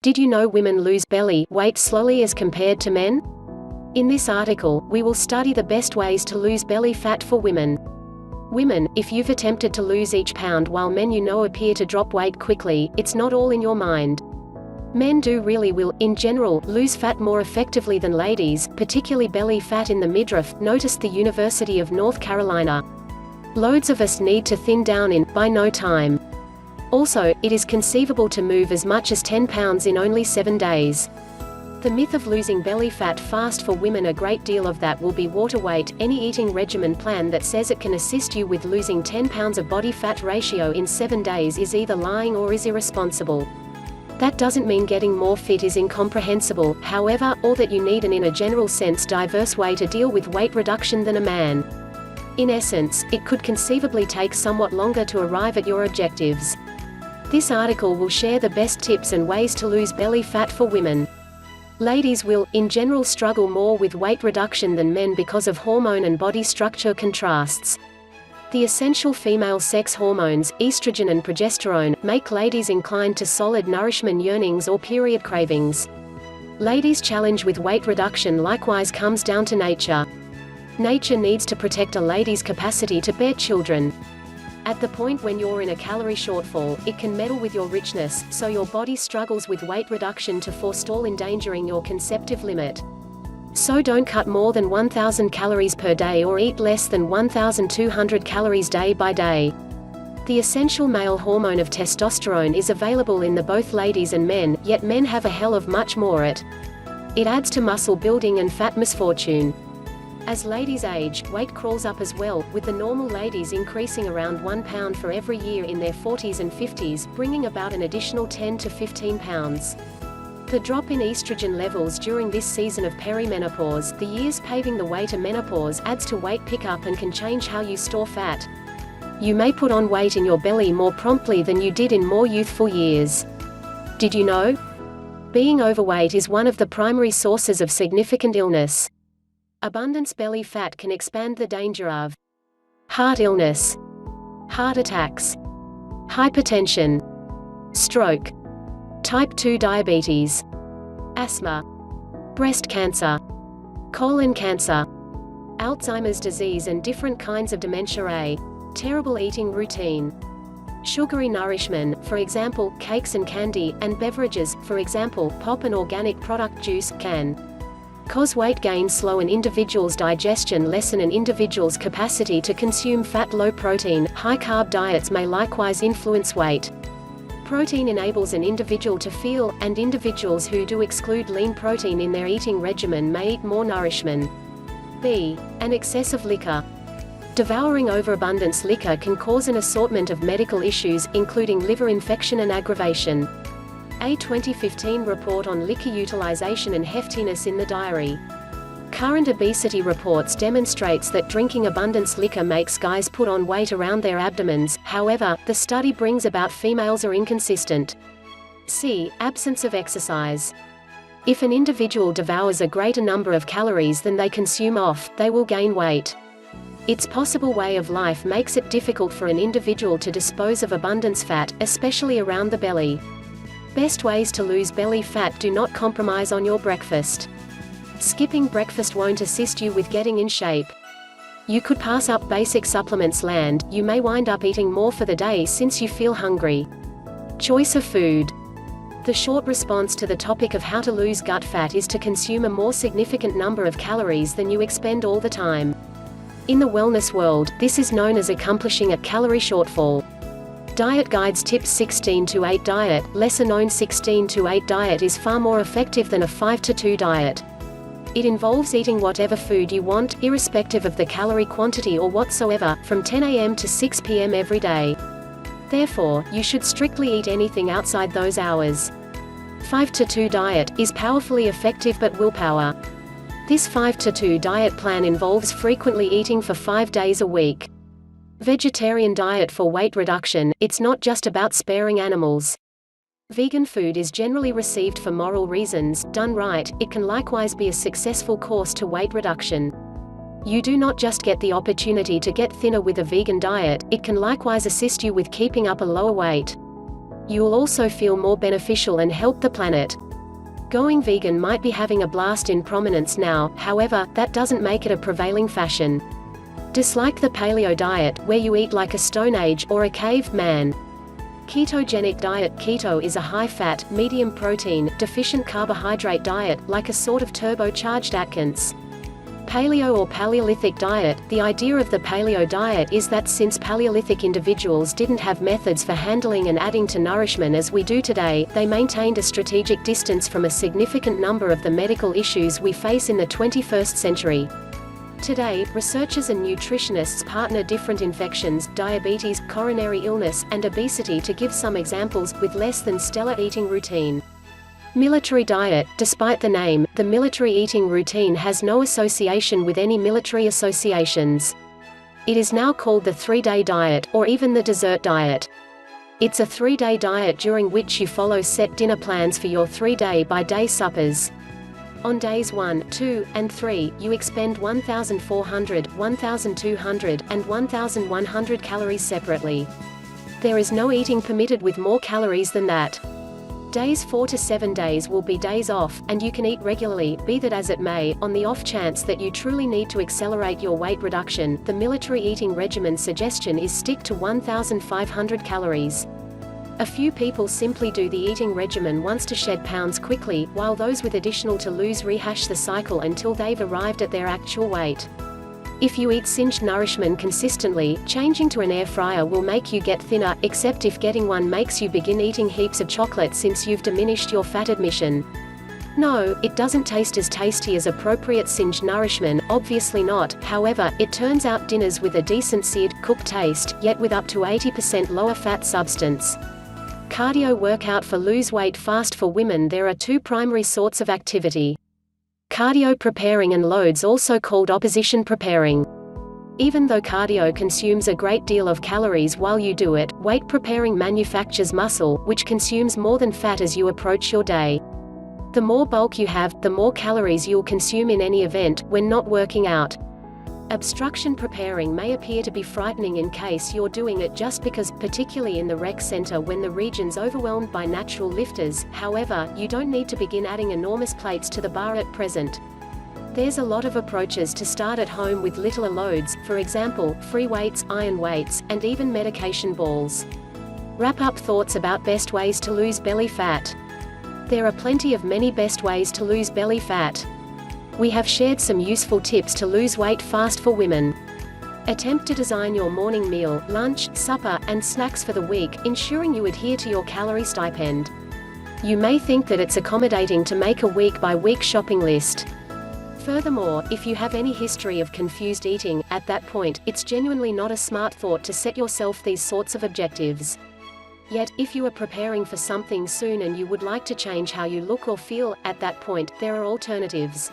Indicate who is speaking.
Speaker 1: Did you know women lose belly weight slowly as compared to men? In this article, we will study the best ways to lose belly fat for women. Women, if you've attempted to lose each pound while men you know appear to drop weight quickly, it's not all in your mind. Men will, in general, lose fat more effectively than ladies, particularly belly fat in the midriff, noticed the University of North Carolina. Loads of us need to thin down in, by no time. Also, it is conceivable to move as much as 10 pounds in only 7 days. The myth of losing belly fat fast for women, a great deal of that will be water weight. Any eating regimen plan that says it can assist you with losing 10 pounds of body fat ratio in 7 days is either lying or is irresponsible. That doesn't mean getting more fit is incomprehensible, however, or that you need an in a general sense diverse way to deal with weight reduction than a man. In essence, it could conceivably take somewhat longer to arrive at your objectives. This article will share the best tips and ways to lose belly fat for women. Ladies will, in general, struggle more with weight reduction than men because of hormone and body structure contrasts. The essential female sex hormones, estrogen and progesterone, make ladies inclined to solid nourishment yearnings or period cravings. Ladies' challenge with weight reduction likewise comes down to nature. Nature needs to protect a lady's capacity to bear children. At the point when you're in a calorie shortfall, it can meddle with your richness, so your body struggles with weight reduction to forestall, endangering your conceptive limit. So don't cut more than 1,000 calories per day or eat less than 1,200 calories day by day. The essential male hormone of testosterone is available in both ladies and men, yet men have a hell of much more it. It adds to muscle building and fat misfortune. As ladies age, weight crawls up as well, with the normal ladies increasing around 1 pound for every year in their 40s and 50s, bringing about an additional 10 to 15 pounds. The drop in estrogen levels during this season of perimenopause, the years paving the way to menopause, adds to weight pickup and can change how you store fat. You may put on weight in your belly more promptly than you did in more youthful years. Did you know? Being overweight is one of the primary sources of significant illness. Abundance belly fat can expand the danger of heart illness, heart attacks, hypertension, stroke, type 2 diabetes, asthma, breast cancer, colon cancer, Alzheimer's disease and different kinds of dementia. A terrible eating routine. Sugary nourishment, for example, cakes and candy, and beverages, for example, pop and organic product juice, can cause weight gain, slow an individual's digestion, lessen an individual's capacity to consume fat. Low protein, high carb diets may likewise influence weight. Protein enables an individual to feel, and individuals who do exclude lean protein in their eating regimen may eat more nourishment. B. An excess of liquor. Devouring overabundance liquor can cause an assortment of medical issues, including liver infection and aggravation. A 2015 report on liquor utilization and heftiness in the diary. Current obesity reports demonstrates that drinking abundance liquor makes guys put on weight around their abdomens, however, the study brings about females are inconsistent. C. Absence of exercise. If an individual devours a greater number of calories than they consume they will gain weight. Its possible way of life makes it difficult for an individual to dispose of abundance fat, especially around the belly. Best ways to lose belly fat: do not compromise on your breakfast. Skipping breakfast won't assist you with getting in shape. You could pass up basic supplements. You may wind up eating more for the day since you feel hungry. Choice of food. The short response to the topic of how to lose gut fat is to consume a more significant number of calories than you expend all the time. In the wellness world, this is known as accomplishing a calorie shortfall. Diet Guides Tips 16-8 Diet. Lesser known 16-8 diet is far more effective than a 5-2 diet. It involves eating whatever food you want, irrespective of the calorie quantity or whatsoever, from 10 a.m. to 6 p.m. every day. Therefore, you should strictly eat anything outside those hours. 5-2 diet is powerfully effective but willpower. This 5-2 diet plan involves frequently eating for 5 days a week. Vegetarian diet for weight reduction. It's not just about sparing animals. Vegan food is generally received for moral reasons. Done right, it can likewise be a successful course to weight reduction. You do not just get the opportunity to get thinner with a vegan diet, it can likewise assist you with keeping up a lower weight. You'll also feel more beneficial and help the planet. Going vegan might be having a blast in prominence now, however, that doesn't make it a prevailing fashion. Dislike the paleo diet, where you eat like a Stone Age or a cave man. Ketogenic diet. Keto is a high-fat, medium-protein, deficient carbohydrate diet, like a sort of turbocharged Atkins. Paleo or Paleolithic diet. The idea of the paleo diet is that since Paleolithic individuals didn't have methods for handling and adding to nourishment as we do today, they maintained a strategic distance from a significant number of the medical issues we face in the 21st century. Today, researchers and nutritionists partner different infections, diabetes, coronary illness, and obesity to give some examples, with less than stellar eating routine. Military diet. Despite the name, the military eating routine has no association with any military associations. It is now called the 3-day diet, or even the dessert diet. It's a 3-day diet during which you follow set dinner plans for your 3-day by day suppers. On days 1, 2, and 3, you expend 1,400, 1,200, and 1,100 calories separately. There is no eating permitted with more calories than that. Days 4 to 7 days will be days off, and you can eat regularly, be that as it may. On the off chance that you truly need to accelerate your weight reduction, the military eating regimen suggestion is stick to 1,500 calories. A few people simply do the eating regimen once to shed pounds quickly, while those with additional to lose rehash the cycle until they've arrived at their actual weight. If you eat singed nourishment consistently, changing to an air fryer will make you get thinner, except if getting one makes you begin eating heaps of chocolate since you've diminished your fat admission. No, it doesn't taste as tasty as appropriate singed nourishment, obviously not. However, it turns out dinners with a decent seared, cooked taste, yet with up to 80% lower fat substance. Cardio workout. For lose weight fast for women, there are two primary sorts of activity. Cardio preparing and loads, also called opposition preparing. Even though cardio consumes a great deal of calories while you do it, weight preparing manufactures muscle, which consumes more than fat as you approach your day. The more bulk you have, the more calories you'll consume in any event, when not working out. Obstruction preparing may appear to be frightening in case you're doing it just because, particularly in the rec center when the region's overwhelmed by natural lifters. However, you don't need to begin adding enormous plates to the bar at present. There's a lot of approaches to start at home with littler loads, for example, free weights, iron weights, and even medication balls. Wrap up thoughts about best ways to lose belly fat. There are plenty of many best ways to lose belly fat. We have shared some useful tips to lose weight fast for women. Attempt to design your morning meal, lunch, supper, and snacks for the week, ensuring you adhere to your calorie stipend. You may think that it's accommodating to make a week-by-week shopping list. Furthermore, if you have any history of confused eating, at that point, it's genuinely not a smart thought to set yourself these sorts of objectives. Yet, if you are preparing for something soon and you would like to change how you look or feel, at that point, there are alternatives.